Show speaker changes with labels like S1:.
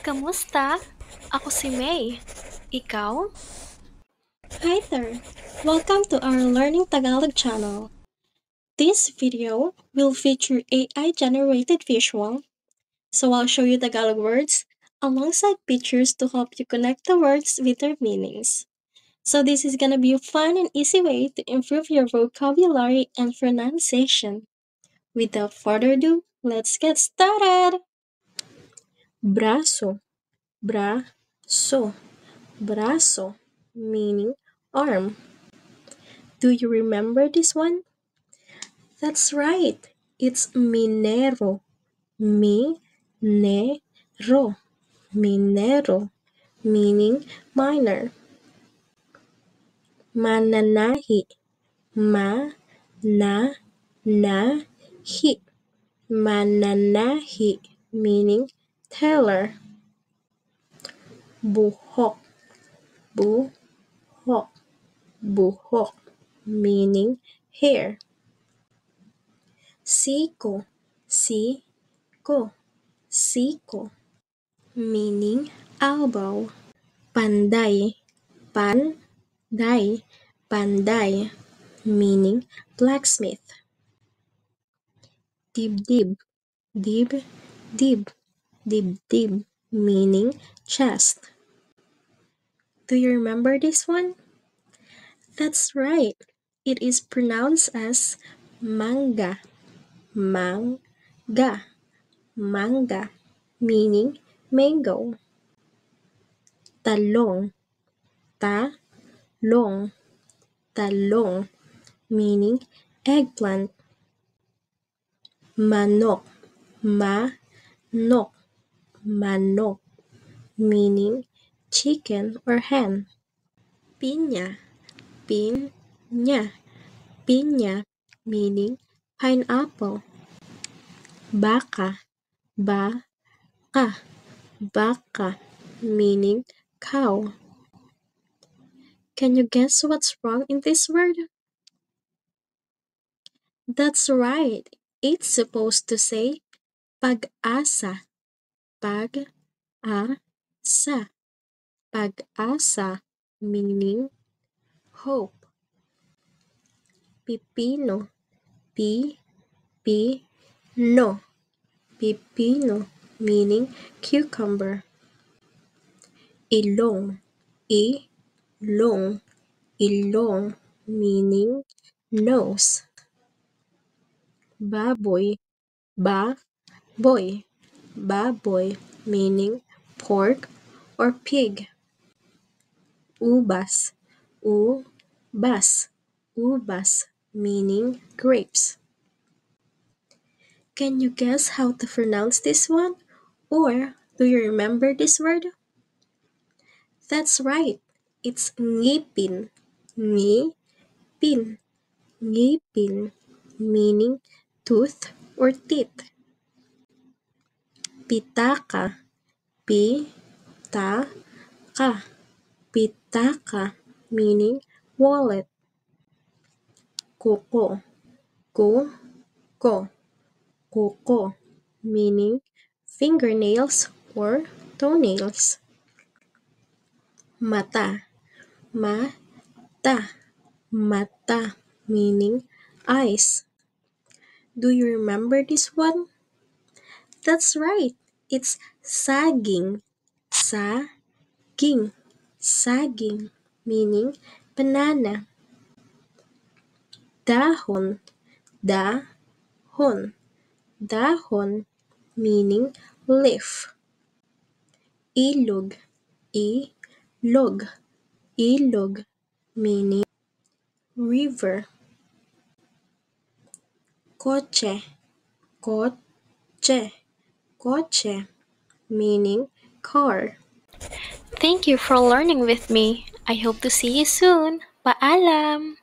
S1: Kamusta? Ako si May. Ikaw?
S2: Hi there! Welcome to our Learning Tagalog channel. This video will feature AI-generated visual, so I'll show you Tagalog words alongside pictures to help you connect the words with their meanings. So this is gonna be a fun and easy way to improve your vocabulary and pronunciation. Without further ado, let's get started! Braso, braso, braso, meaning arm. Do you remember this one? That's right. It's minero. Minero. Minero. Meaning miner. Mananahi. Mananahi. Mananahi. Meaning teller. Buhok. Buhok. Buhok. Meaning hair. Siko. Siko. Siko. Meaning elbow. Panday. Panday. Panday. Meaning blacksmith. Dibdib. Dibdib. Dibdib. Meaning chest. Do you remember this one? That's right. It is pronounced as manga. Manga. Manga. Meaning mango. Talong. Talong. Talong. Meaning eggplant. Manok. Manok. Manok. Meaning chicken or hen. Piña. Piña. Piña. Meaning pineapple. Baka. Baka. Baka. Meaning cow. Can you guess what's wrong in this word? That's right. It's supposed to say pag-asa. Pag-asa. Pag-asa. Meaning hope. Pipino. Pipino. Pipino. Meaning cucumber. Ilong. Ilong. Ilong. Meaning nose. Baboy. Baboy. Baboy. Meaning pork or pig. Ubas. Ubas. Ubas. Meaning grapes. Can you guess how to pronounce this one? Or do you remember this word? That's right. It's ngipin. Ngipin. Ngipin. Meaning tooth or teeth. Pitaka. Pitaka. Pitaka. Meaning wallet. Kuko. Kuko. Kuko. Meaning fingernails or toenails. Mata. Mata. Mata. Meaning eyes. Do you remember this one? That's right. It's saging. Saging. Saging. Meaning banana. Dahon. Dahon. Dahon. Meaning leaf. Ilog. Ilog. Ilog. Meaning river. Coche. Coche. Coche. Meaning car.
S1: Thank you for learning with me. I hope to see you soon. Paalam!